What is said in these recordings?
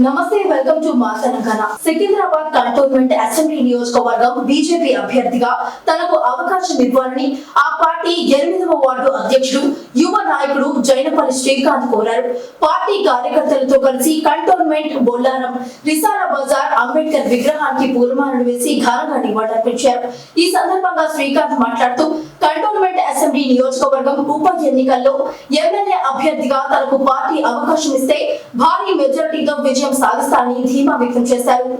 నమస్తే, welcome to మా Telangana. Secunderabad cantonment assembly నియోజకవర్గం బీజేపీ అభ్యర్థిగా తనకు అవకాశం ఇవ్వాలని ఆ పార్టీ 8వ వార్డు అధ్యక్షుడు యువ నాయకుడు జైనపల్లి శ్రీకాంత్ కోరారు. పార్టీ కార్యకర్తలతో కలిసి కంటోన్మెంట్ బొల్లారం రిసాల బజార్ అంబేద్కర్ విగ్రహానికి పూలమాలలు వేసి ఘనంగా నివాళులర్పించారు. ఈ సందర్భంగా శ్రీకాంత్ మాట్లాడుతూ కంటోన్మెంట్ అసెంబ్లీ నియోజకవర్గం ఉప ఎన్నికల్లో ఎమ్మెల్యే అభ్యర్థిగా తనకు పార్టీ అవకాశం ఇస్తే భారీ మెజారిటీతో విజయం సాధిస్తానని ధీమా వ్యక్తం చేశారు.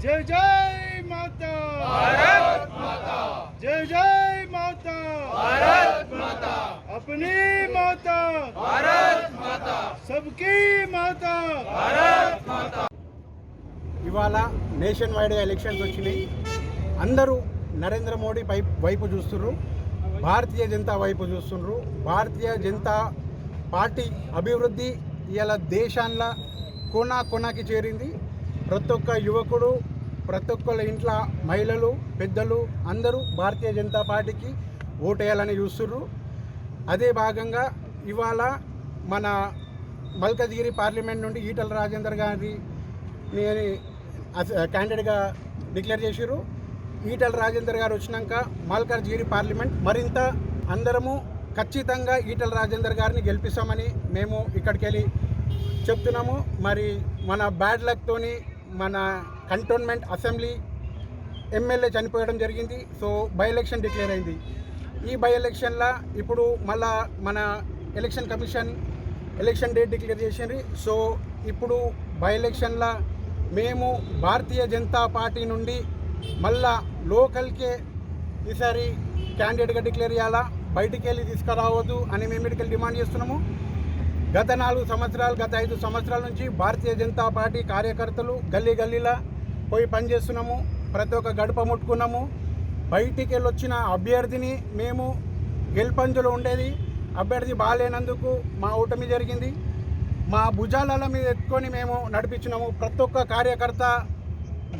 जय जय माता भारत माता, जय जय माता भारत माता, अपनी माता भारत माता, सबकी माता भारत माता. ఇవాళ నేషన్ వైడ్ ఎలక్షన్స్ వచ్చినాయి. అందరూ నరేంద్ర మోడీ వైపు చూస్తున్నారు, భారతీయ జనతా వైపు చూస్తున్నారు. భారతీయ జనతా పార్టీ అభివృద్ధి ఇవాళ దేశాల్లో కొనకి చేరింది. ప్రతి ఒక్క యువకుడు, ప్రతి ఒక్కళ్ళ ఇంట్లో మహిళలు, పెద్దలు అందరూ భారతీయ జనతా పార్టీకి ఓటేయాలని చూస్తున్నారు. అదే భాగంగా ఇవాళ మన మల్కజ్గిరి పార్లమెంట్ నుండి ఈటల రాజేందర్ గారిని క్యాండిడేట్గా డిక్లేర్ చేశారు. ఈటల రాజేందర్ గారు వచ్చినాక మల్కజ్గిరి పార్లమెంట్ మరింత అందరము ఖచ్చితంగా ఈటల రాజేందర్ గారిని గెలిపిస్తామని మేము ఇక్కడికి వెళ్ళి చెప్తున్నాము. మరి మన బ్యాడ్ లక్తోని మన కంటోన్మెంట్ అసెంబ్లీ ఎమ్మెల్యే చనిపోయడం జరిగింది. సో బై ఎలక్షన్ డిక్లేర్ అయింది. ఈ బై ఎలక్షన్లో ఇప్పుడు మళ్ళా మన election commission election date declare చేసింది. సో ఇప్పుడు బై ఎలక్షన్లో మేము భారతీయ జనతా పార్టీ నుండి మళ్ళా లోకల్కే ఈసారి క్యాండిడేట్గా డిక్లేర్ చేయాలా, బయటికి వెళ్ళి తీసుకురావద్దు అని మేము ఇక్కడికి డిమాండ్ చేస్తున్నాము. గత 4 సంవత్సరాలు, గత 5 సంవత్సరాల నుంచి భారతీయ జనతా పార్టీ కార్యకర్తలు గల్లీలా పోయి పనిచేస్తున్నాము. ప్రతి ఒక్క గడప ముట్టుకున్నాము. బయటికి వెళ్ళి వచ్చిన అభ్యర్థిని మేము గెలుపంజులో ఉండేది. అభ్యర్థి బాగాలేనందుకు మా ఓటమి జరిగింది. మా భుజాల మీద ఎత్తుకొని మేము నడిపించినాము. ప్రతి ఒక్క కార్యకర్త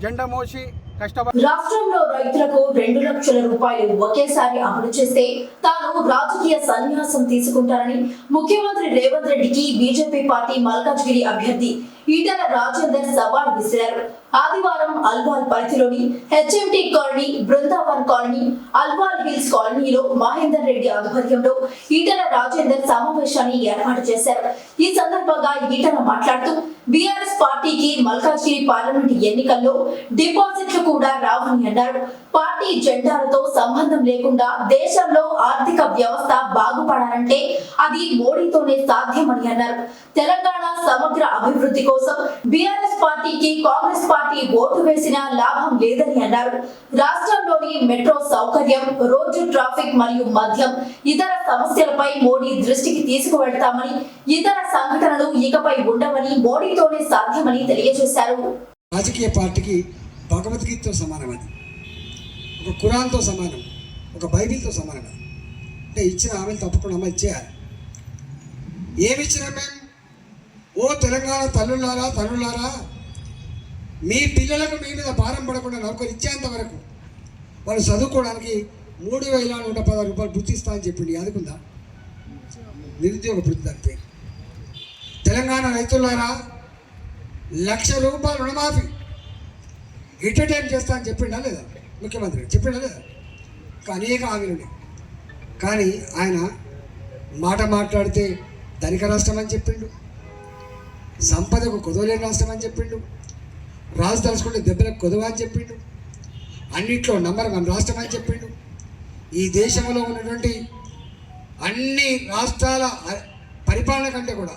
జెండా మోసి రాష్ట్రంలో రైతులకు 2 లక్షల రూపాయలు ఒకేసారి అమలు చేస్తే తాను రాజకీయ సన్యాసం తీసుకుంటానని ముఖ్యమంత్రి రేవంత్ రెడ్డికి బీజేపీ పార్టీ మల్కాజ్గిరి అభ్యర్థి ఈటల రాజేందర్ సవాల్ విసిరారు. ఆదివారం అల్వాల్ పరిధిలోని HMT colony, Brindavan colony, Alwal hills కాలనీలో మహేందర్ రెడ్డి ఆధ్వర్యంలో ఈటల రాజేందర్ సమావేశాన్ని ఏర్పాటు చేశారు. ఈ సందర్భంగా ఈటల మాట్లాడుతూ బీఆర్ఎస్ పార్టీకి మల్కాజ్గిరి పార్లమెంట్ ఎన్నికల్లో డిపాజిట్లు కూడా రావని అన్నారు. పార్టీ జెండాలతో సంబంధం లేకుండా దేశంలో ఆర్థిక వ్యవస్థ బాగుపడాలంటే అది మోడీతోనే సాధ్యమని అన్నారు. తెలంగాణ సమగ్ర అభివృద్ధి కోసం బీఆర్ఎస్ పార్టీకి కాంగ్రెస్ పార్టీ ఓటు వేసినా లాభం లేదని అన్నారు. రాష్ట్రంలోని మెట్రో సౌకర్యం, రోడ్డు ట్రాఫిక్ మరియు మద్యం, ఇతర సమస్యలపై మోడీ దృష్టికి తీసుకువెళ్తామని, ఇతర సంఘటనలు ఇకపై ఉండవని, మోడీతోనే సాధ్యమని తెలియజేశారు. రాజకీయ పార్టీకి భగవద్గీతతో సమానం, అది ఒక ఖురాన్తో సమానం, ఒక బైబిల్తో సమానం. అంటే ఇచ్చిన ఆమెను తప్పకుండా అమ్మ ఇచ్చేయాలి. ఏమిచ్చినా మేము, ఓ తెలంగాణ తల్లులారా మీ పిల్లలకు మీ మీద భారం పడకుండా నౌకరు ఇచ్చేంత వరకు వాళ్ళు చదువుకోవడానికి 3,116 రూపాయలు వృత్తి ఇస్తా అని చెప్పింది. అందుకుందా నిరుద్యోగ వృత్తి దాని పేరు. తెలంగాణ రైతులారా 1,00,000 రూపాయలు రుణమాఫీ ఎట్ టైం చేస్తా అని చెప్పిండా లేదా ముఖ్యమంత్రి? చెప్పిండా లేదా? అనేక హామీలు ఉన్నాయి. కానీ ఆయన మాట మాట్లాడితే ధనిక రాష్ట్రం అని చెప్పిండు, సంపదకు కొదవలేని రాష్ట్రం అని చెప్పిండు, రాజు తలుచుకుంటే దెబ్బలకు కొదవ అని చెప్పిండు, అన్నిట్లో నంబర్ 1 రాష్ట్రం అని చెప్పిండు. ఈ దేశంలో ఉన్నటువంటి అన్ని రాష్ట్రాల పరిపాలన కంటే కూడా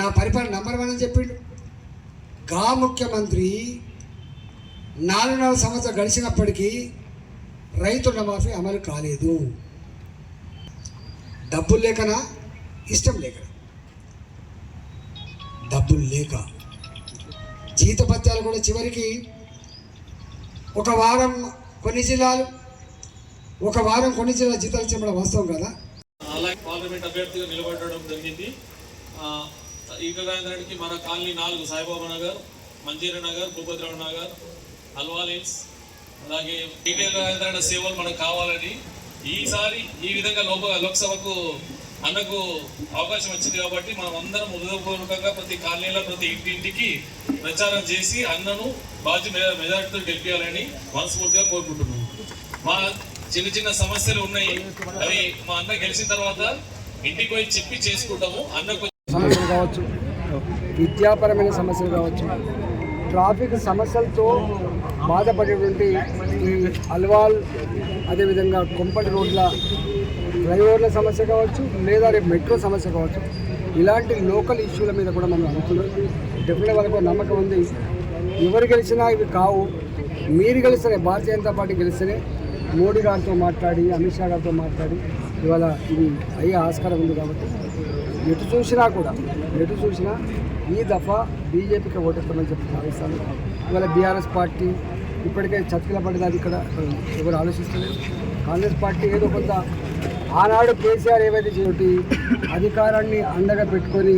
నా పరిపాలన నంబర్ 1 అని చెప్పిండు. గా ముఖ్యమంత్రి 4.5 సంవత్సరాలు గడిచినప్పటికీ రైతు రుణమాఫీ అమలు కాలేదు. డబ్బులు లేకనా, ఇష్టం లేకనా? డబ్బులు లేక. జీతభత్యాలు కూడా చివరికి ఒక వారం కొన్ని జిల్లాలు జీతాలు ఇచ్చడం వాస్తవం కదా. అలాగే పార్లమెంట్ అభ్యర్థిగా నిలబడడం జరిగింది. ఈటల రాజేందర్ రెడ్డికి మన కాలనీ 4 సాయిబాబా నగర్, మంజీరా నగర్, భూపతిరావు నగర్, అల్వాల్ హిల్స్, అలాగే డీటెయిల్ రాజేంద్ర సేవలు మనకు కావాలని ఈసారి ఈ విధంగా లోక్సభకు అన్నకు అవకాశం వచ్చింది కాబట్టి మనం అందరం హృదయపూర్వకంగా ప్రతి కాలనీలో ప్రతి ఇంటింటికి ప్రచారం చేసి అన్నను మెజారిటీతో గెలిపించాలని మనస్ఫూర్తిగా కోరుకుంటున్నాం. మా చిన్న చిన్న సమస్యలు ఉన్నాయి, అవి మా అన్న గెలిచిన తర్వాత ఇంటికి పోయి చెప్పి చేసుకుంటాము. అన్నకు సమస్యలు కావచ్చు, విద్యాపరమైన సమస్యలు కావచ్చు, ట్రాఫిక్ సమస్యలతో బాధపడేటువంటి ఈ అల్వాల్, అదేవిధంగా కొంపటి రోడ్ల ఫ్లైఓవర్ల సమస్య కావచ్చు, లేదా రేపు మెట్రో సమస్య కావచ్చు, ఇలాంటి లోకల్ ఇష్యూల మీద కూడా మనం అనుకున్నాం. డెఫినెట్గా వాళ్ళకు నమ్మకం ఉంది. ఎవరు గెలిచినా ఇవి కావు, మీరు గెలిస్తేనే, భారతీయ జనతా పార్టీ గెలిస్తేనే మోడీ గారితో మాట్లాడి, అమిత్ షా గారితో మాట్లాడి ఇవాళ ఇది అయ్యే ఆస్కారం ఉంది. కాబట్టి ఎటు చూసినా ఈ దఫా బీజేపీకి ఓటేస్తామని చెప్పి భావిస్తాను. ఇవాళ బీఆర్ఎస్ పార్టీ ఇప్పటికే చతికిల పడ్డది, ఇక్కడ ఎవరు ఆలోచిస్తలేదు. కాంగ్రెస్ పార్టీ ఏదో కొంత ఆనాడు కేసీఆర్ ఏవైతే చేసి అధికారాన్ని అండగా పెట్టుకొని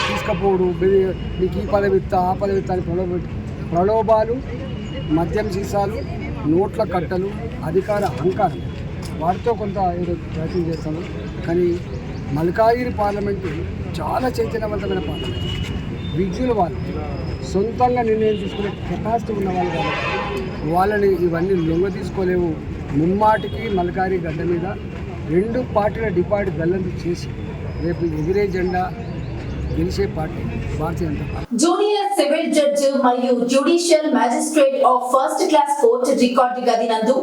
తీసుకపోవడు, నీకు ఈ పదవిత్తా ఆ పదవిత్తా అని ప్రలోభాలు, మద్యం సీసాలు, నోట్ల కట్టలు, అధికార అహంకారం, వాటితో కొంత ఏదో ప్రయత్నం చేస్తాము. కానీ మల్కాజిగిరి పార్లమెంటు చాలా చైతన్యవంతమైన పార్లమెంట్. విద్యులు వాళ్ళు సొంతంగా నిర్ణయం తీసుకునే కెపాసిటీ ఉన్న వాళ్ళు కాబట్టి వాళ్ళని ఇవన్నీ లొంగ తీసుకోలేవు. ముమ్మాటికి మల్కాజిగిరి గడ్డ మీద 2 పార్టీల డిపాజిట్ గల్లంతు చేసి రేపు ఎగిరే జెండా గెలిచే party Bharatiya Janata Party. Junior civil judge మరియు judicial magistrate of first class court record గది నందు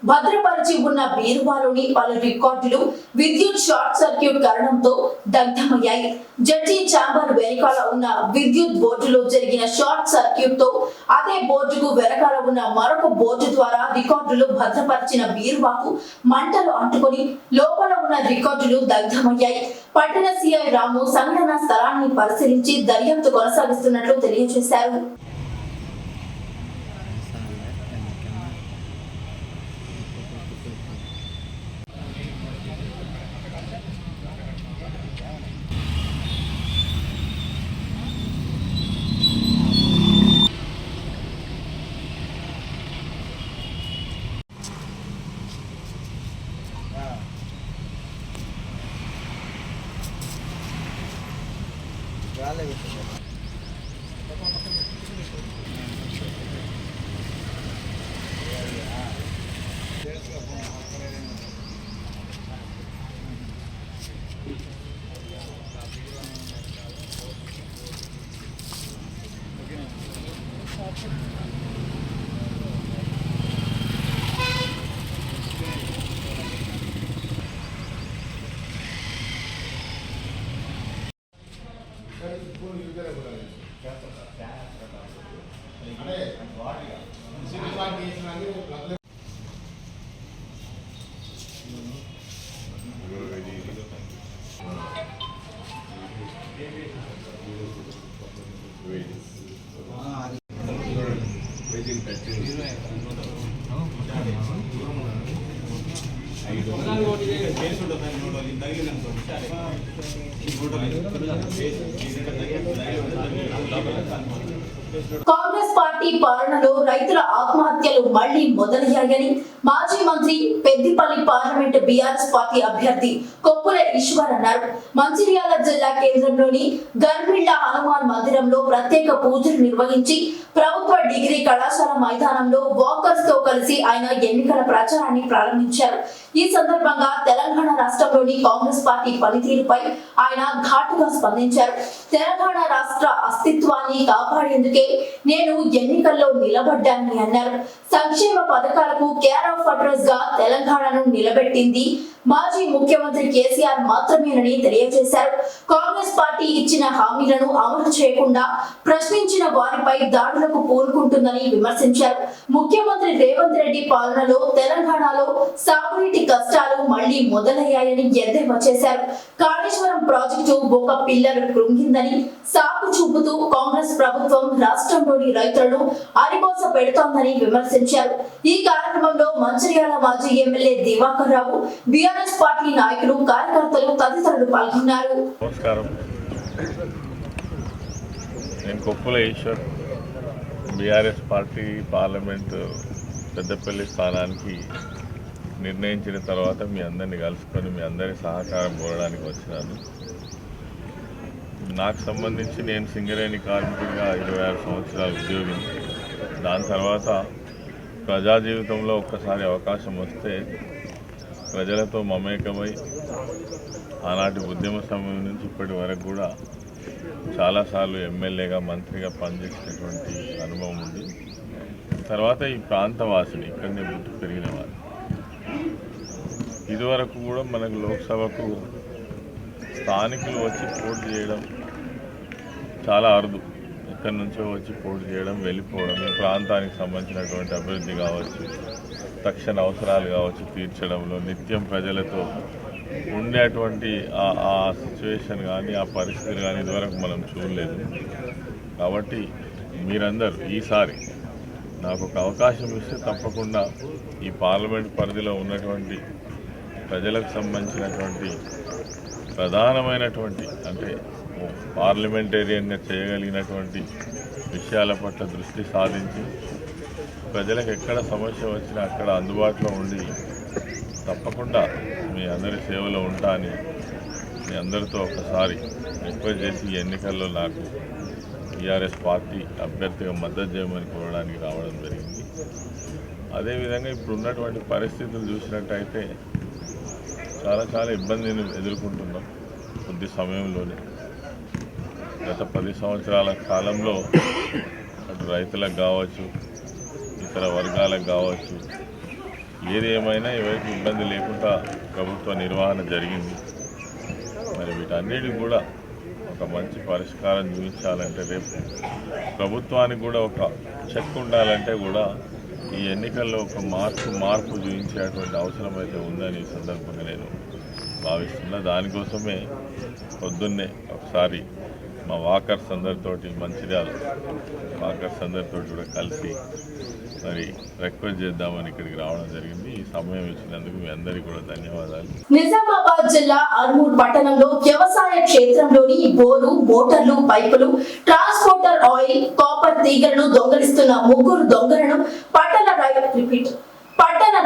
భద్రపరిచి ఉన్న బీరువాలోని పలు రికార్డులు విద్యుత్ షార్ట్ సర్క్యూట్ కారణంతో దగ్ధమయ్యాయి. జడ్జి ఛాంబర్ వెనకాల ఉన్న విద్యుత్ బోర్డులో జరిగిన షార్ట్ సర్క్యూట్ తో అదే బోర్డుకు వెనకాల ఉన్న మరొక బోర్డు ద్వారా రికార్డులు భద్రపరిచిన బీరువాకు మంటలు అంటుకొని లోపల ఉన్న రికార్డులు దగ్ధమయ్యాయి. పట్టణ సిఐ రాము సంఘటన స్థలాన్ని పరిశీలించి దర్యాప్తు కొనసాగిస్తున్నట్లు తెలియజేశారు. కాంగ్రెస్ పార్టీ పాలనలో రైతుల ఆత్మహత్యలు మళ్లీ మొదలయ్యాయని మాజీ మంత్రి పెద్దిపల్లి పార్లమెంట్ బీఆర్ఎస్ పార్టీ అభ్యర్థి కొప్పుల ఈశ్వర్ అన్నారు. మంచిర్యాల జిల్లా కేంద్రంలోని గర్మిళ్ల హనుమాన్ మందిరంలో ప్రత్యేక పూజలు నిర్వహించి ప్రభుత్వ డిగ్రీ కళాశాల మైదానంలో వాకర్స్ తో కలిసి ఆయన ఎన్నికల ప్రచారాన్ని ప్రారంభించారు. ఈ సందర్భంగా తెలంగాణ రాష్ట్రంలోని కాంగ్రెస్ పార్టీ పనితీరుపై ఆయన ఘాటుగా స్పందించారు. తెలంగాణ రాష్ట్ర అస్తిత్వాన్ని కాపాడేందుకే నేను ఎన్నికల్లో నిలబడ్డానని అన్నారు. సంక్షేమ పథకాలకు కేర్ ఆఫ్ అడ్రస్ గా తెలంగాణను నిలబెట్టింది మాజీ ముఖ్యమంత్రి కేసీఆర్ మాత్రమేనని తెలియజేశారు. కాంగ్రెస్ పార్టీ ఇచ్చిన హామీలను అమలు చేయకుండా ప్రశ్నించిన వారిపై దాడులకు పూనుకుంటుందని విమర్శించారు. ముఖ్యమంత్రి రేవంత్ రెడ్డి పాలనలో తెలంగాణలో సాగునీటి కష్టాలు మళ్లీ మొదలయ్యాయని ఎద్దేవా చేశారు. కాళేశ్వరం ప్రాజెక్టు ఒక పిల్లర్ కృంగిందని సాకు చూపుతూ కాంగ్రెస్ ప్రభుత్వం రాష్ట్రంలోని రైతులను అరిగోస పెడుతోందని విమర్శించారు. ఈ కార్యక్రమంలో మంచిర్యాల మాజీ MLA Diwakar Rao, BRS party నాయకులు, కార్యకర్తలు తదితరులు పాల్గొన్నారు. నమస్కారం, నేను Koppula Eshwar, BRS party parliament Peddapalli స్థానానికి నిర్ణయించిన తర్వాత మీ అందరిని కలుసుకొని మీ అందరి సహకారం కోరడానికి వచ్చినాను. నాకు సంబంధించి నేను సింగరేణి కార్మికుడిగా 26 సంవత్సరాలు ఉద్యోగిని. దాని తర్వాత ప్రజా జీవితంలో ఒక్కసారి అవకాశం వస్తే ప్రజలతో మమేకమై ఆనాటి ఉద్యమ సమయం నుంచి ఇప్పటి వరకు కూడా చాలాసార్లు ఎమ్మెల్యేగా మంత్రిగా పనిచేసినటువంటి అనుభవం ఉంది. తర్వాత ఈ ప్రాంతవాసిని ఇక్కడనే పుట్టి పెరిగిన వారు. ఇదివరకు కూడా మనకు లోక్సభకు స్థానికులు వచ్చి పోటీ చేయడం చాలా అరుదు. ఇక్కడి నుంచో వచ్చి పోటీ చేయడం, వెళ్ళిపోవడం, ఈ ప్రాంతానికి సంబంధించినటువంటి అభివృద్ధి కావచ్చు, తక్షణ అవసరాలు కావచ్చు తీర్చడంలో నిత్యం ప్రజలతో ఉండేటువంటి ఆ సిచ్యువేషన్ కానీ ఆ పరిస్థితులు కానీ ఇదివరకు మనం చూడలేదు. కాబట్టి మీరందరూ ఈసారి నాకు ఒక అవకాశం ఇస్తే తప్పకుండా ఈ పార్లమెంట్ పరిధిలో ఉన్నటువంటి ప్రజలకు సంబంధించినటువంటి ప్రధానమైనటువంటి అంటే పార్లమెంటేరియన్గా చేయగలిగినటువంటి విషయాల పట్ల దృష్టి సాధించి ప్రజలకు ఎక్కడ సమస్య వచ్చినా అక్కడ అందుబాటులో ఉండి తప్పకుండా మీ అందరి సేవలో ఉంటా అని మీ అందరితో ఒకసారి రిక్వెస్ట్ చేసి ఈ ఎన్నికల్లో నాకు టీఆర్ఎస్ పార్టీ అభ్యర్థిగా మద్దతు చేయమని కోరడానికి రావడం జరిగింది. అదేవిధంగా ఇప్పుడు ఉన్నటువంటి పరిస్థితులు చూసినట్టయితే చాలా ఇబ్బందిని ఎదుర్కొంటున్నాం. కొద్ది సమయంలోనే గత 10 సంవత్సరాల కాలంలో అటు రైతులకు కావచ్చు, ఇతర వర్గాలకు కావచ్చు, ఏది ఏమైనా ఎవరికి ఇబ్బంది లేకుండా ప్రభుత్వ నిర్వహణ జరిగింది. మరి వీటన్నిటికి కూడా ఒక మంచి పరిష్కారం చూపించాలంటే రేపు ప్రభుత్వానికి కూడా ఒక చెక్ ఉండాలంటే కూడా ఈ ఎన్నికల్లో ఒక మార్పు చూపించేటువంటి అవసరం అయితే ఉందని ఈ సందర్భంగా నేను భావిస్తున్నా. దానికోసమే పొద్దున్నే ఒకసారి మా వాకర్స్ అందరితోటి మంచిర్యాల వాకర్స్ అందరితోటి కూడా కలిసి మరి రిక్వెస్ట్ చేద్దామని ఇక్కడికి రావడం జరిగింది. ఈ సమయం ఇచ్చినందుకు మీ అందరికీ కూడా ధన్యవాదాలు. నిజామాబాద్ జిల్లా ఆర్మూర్ పట్టణంలో వ్యవసాయ క్షేత్రంలోని బోరు, మోటార్లు, పైపులు, ట్రాన్స్పోర్టర్ ఆయిల్, కాపర్ తీగలను దొంగలిస్తున్న 3 దొంగలను పట్టణ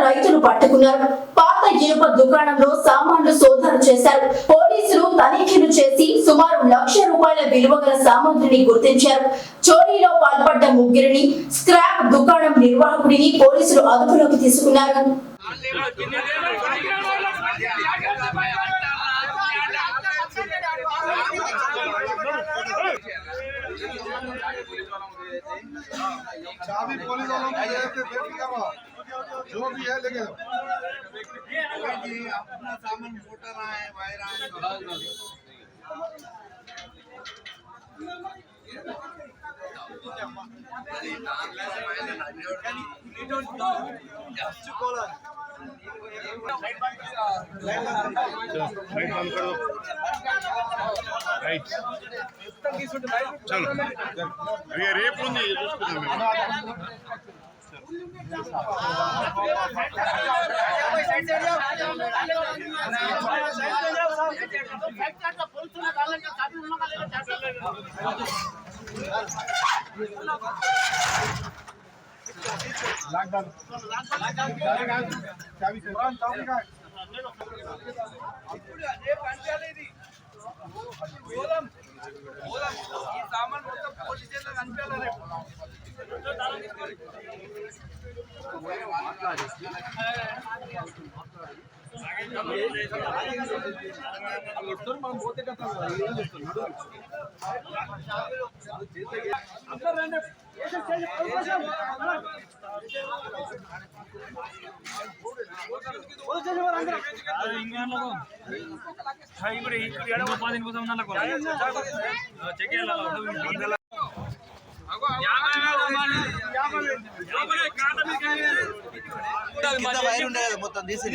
రైతులు పట్టుకున్నారు. పాత ఇనుప దుకాణంలో సామాన్లు సోదాలు చేశారు. పోలీసులు తనిఖీలు చేసి సుమారు ₹1,00,000 విలువ గల సామాగ్రిని గుర్తించారు. చోరీలో పాల్పడ్డ 3 స్క్రాప్ దుకాణం నిర్వాహకుడిని పోలీసులు అదుపులోకి తీసుకున్నారు. चाबी पुलिस वालों को दे के फिर करो जो भी है लेके अपना सामान मोटर आए वायर आए चलो रेप ఉంది చూసుకుందాం చాబీ का ఈ సామాన్ మొత్తం పోలీస్ స్టేషన్ కనిపించాలి రేపు మనం పోతే కదా మొత్తం తీసి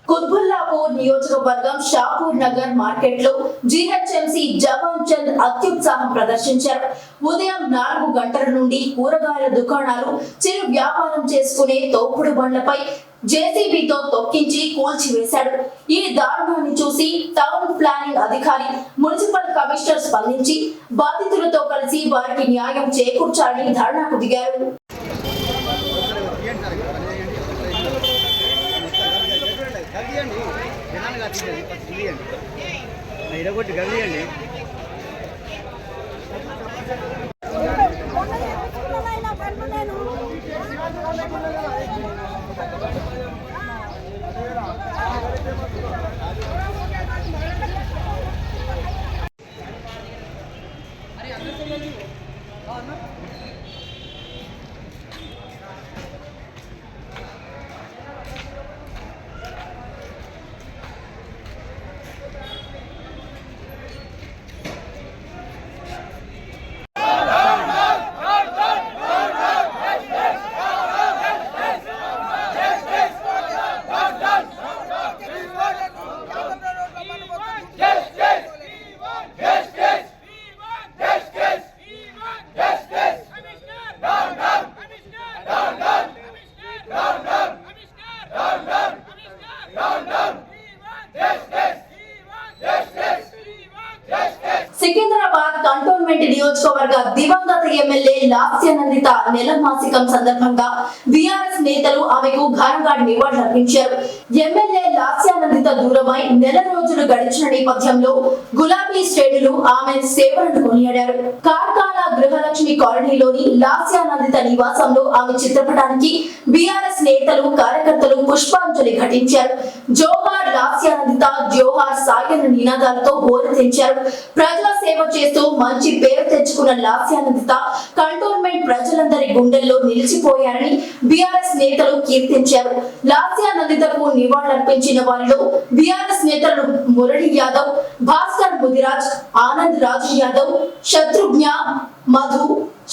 కుత్బుల్లాపూర్ నియోజకవర్గం షాపూర్ నగర్ మార్కెట్ లో జీహెచ్ఎంసీ జవాన్ చంద్ అత్యుత్సాహం ప్రదర్శించారు. ఉదయం 4 గంటల నుండి కూరగాయల దుకాణాలు, చిరు వ్యాపారం చేసుకునే తోపుడు బండ్లపై జేసీబీతో తొక్కించి కూల్చివేశాడు. ఈ దారుణాన్ని చూసి టౌన్ ప్లానింగ్ అధికారి, మున్సిపల్ కమిషనర్ స్పందించి బాధితులతో కలిసి వారికి న్యాయం చేకూర్చాలని ధర్నాకు దిగారు. సికింద్రాబాద్ కంటోన్మెంట్ నియోజకవర్గ దివంగత ఎమ్మెల్యే లాస్యానందిత నెలమాసికం సందర్భంగా బీఆర్ఎస్ నేతలు ఆమెకు ఘనంగా నివాళులర్పించారు. ఎమ్మెల్యే లాస్యానందిత దూరమై నెల రోజులు గడిచిన నేపథ్యంలో గులాబీ శ్రేణులు ఆమె సేవలను కొనియాడారు. కార్ఖానా గృహలక్ష్మి కాలనీలోని లాస్యానందిత నివాసంలో ఆమె చిత్రపటానికి బీఆర్ఎస్ నేతలు, కార్యకర్తలు పుష్పాంజలి ఘటించారు. జోహార్ లాస్యానందిత, జోహార్ సాయన నినాదాలతో హోరెత్తించారు. ప్రజల సేవ చేస్తూ మంచి పేరు తెచ్చుకున్న లాస్యానందిత కంటోన్మెంట్ ప్రజలందరి గుండెల్లో నిలిచిపోయారని బీఆర్ఎస్ నేతలు కీర్తించారు. లాస్యానందితకు నివాళులర్పించిన వారిలో బీఆర్ఎస్ నేతలు మురళీ యాదవ్, భాస్కర్ ముదిరాజ్, ఆనంద్ రాజు యాదవ్, శత్రుఘ్న, మధు,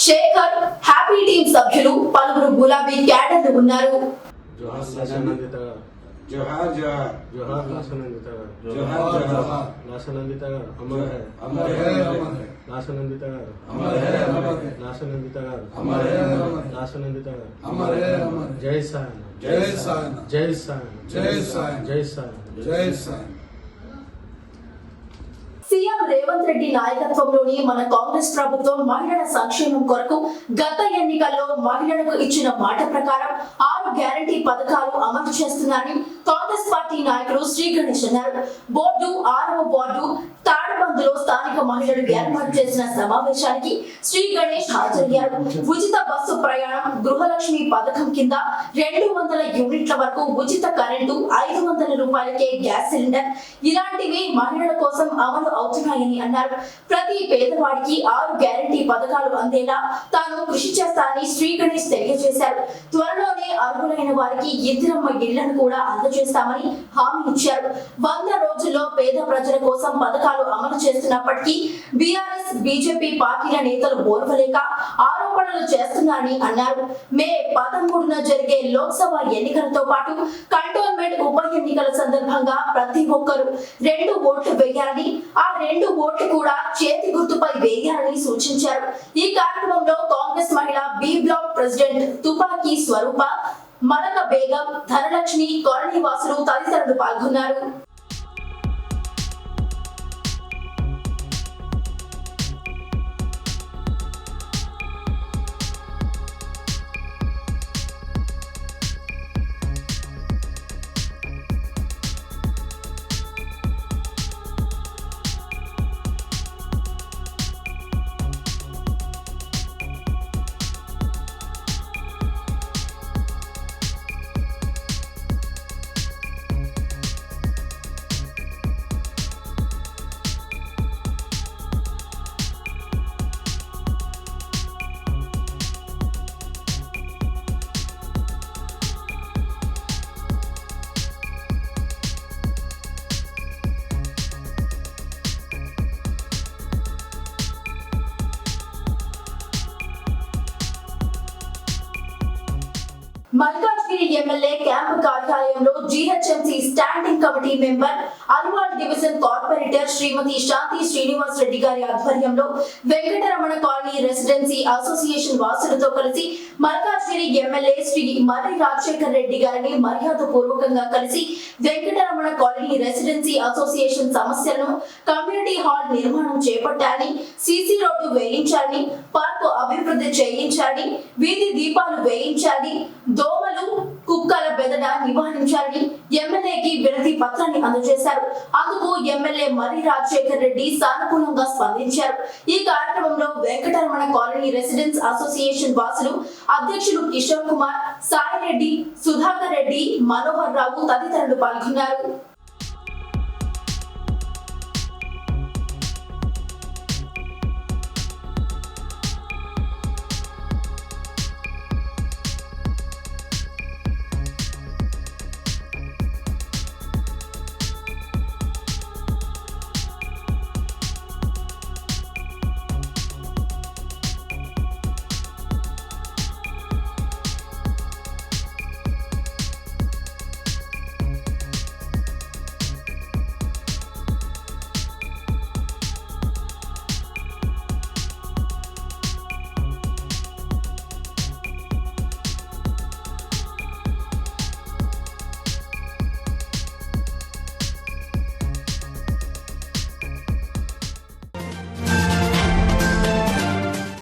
శేఖర్, హ్యాపీ టీమ్ సభ్యులు, పలువురు గులాబీ క్యాడర్లు ఉన్నారు. जोहार जोहार जोहार लासनंदिता जोहार जोहार लासनंदिता अमर है अमर है अमर है लासनंदिता अमर है अमर है लासनंदिता अमर है अमर है लासनंदिता अमर है अमर जय साईं जय साईं जय साईं जय साईं जय साईं जय साईं. సీఎం రేవంత్ రెడ్డి నాయకత్వంలోని మన కాంగ్రెస్ ప్రభుత్వం మహిళల సంక్షేమం కొరకు గత ఎన్నికల్లో మహిళలకు ఇచ్చిన మాట ప్రకారం 6 గ్యారంటీ పథకాలు అమలు చేస్తున్నారని కాంగ్రెస్ పార్టీ నాయకులు శ్రీ గణేష్ అన్నారు. బోర్డు 6వ వార్డు తాడబందులో స్థానిక మహిళలు ఏర్పాటు చేసిన సమావేశానికి శ్రీ గణేష్ హాజరయ్యారు. ఉచిత బస్సు ప్రయాణం, గృహలక్ష్మి పథకం కింద 200 యూనిట్ల వరకు ఉచిత కరెంటు, 500 రూపాయలకే గ్యాస్ సిలిండర్ ఇలాంటివి మహిళల కోసం అమలు అవుతున్నాయని అన్నారు. ప్రతి పేదవాడికి 6 గ్యారంటీ పథకాలు అందేలా తాను కృషి చేస్తానని శ్రీ గణేష్ తెలియజేశారు. త్వరలోనే అర్హులైన వారికి ఇందిరమ్మ ఇళ్లను కూడా అందజేస్తామని హామీ ఇచ్చారు. 100 రోజుల్లో పేద ప్రజల కోసం పథకాలు అమలు చేస్తున్నప్పటికీ బీఆర్ఎస్, బీజేపీ పార్టీల నేతలు ఓర్వలేక ఆరోపణలు చేస్తున్నారని అన్నారు. మే 13న జరిగే లోక్సభ ఎన్నికలతో పాటు కంటోన్మెంట్ ఉప ఎన్నికల సందర్భంగా ప్రతి ఒక్కరూ 2 ఓట్లు వేయాలని, ఆ 2 ఓట్లు కూడా చేతి గుర్తుపై వేయాలని సూచించారు. ఈ కార్యక్రమంలో కాంగ్రెస్ మహిళా B block president Tupaki Swaroopa, Malaka Begum, Dhanalakshmi, colony వాసులు తదితరులు పాల్గొన్నారు. మల్కాజ్గిరి ఎమ్మెల్యే క్యాంపు కార్యాలయంలో GHMC standing committee member Alwal division corporator Shrimati Shanti Srinivas Reddy గారి ఆధ్వర్యంలో వెంకటరమణ కాలనీ రెసిడెన్సీ అసోసియేషన్ వాసులతో కలిసి మల్కాజ్గిరి ఎమ్మెల్యే శ్రీ మర్రి రాజశేఖర్ రెడ్డి గారిని మర్యాద పూర్వకంగా కలిసి వెంకటరమణ కాలనీ రెసిడెన్సీ అసోసియేషన్ సమస్యలను కమ్యూనిటీ హాల్ నిర్మాణం చేపట్టాలని, సీసీ రోడ్డు వేయించాలని, పార్కు అభివృద్ధి చేయించాలని, వీధి దీపాలు వేయించాలని, దోమలు కుక్కల బెదడ నివారించాలని ఎమ్మెల్యేకి వినతి పత్రాన్ని అందజేశారు. అందుకు ఎమ్మెల్యే మర్రి రాజశేఖర్ రెడ్డి సానుకూలంగా స్పందించారు. ఈ కార్యక్రమంలో వెంకటరమణ కాలనీ రెసిడెన్స్ అసోసియేషన్ వాసులు, అధ్యక్షులు కిషోర్ కుమార్, సాయి రెడ్డి, సుధాకర్ రెడ్డి, మనోహర్ రావు తదితరులు పాల్గొన్నారు.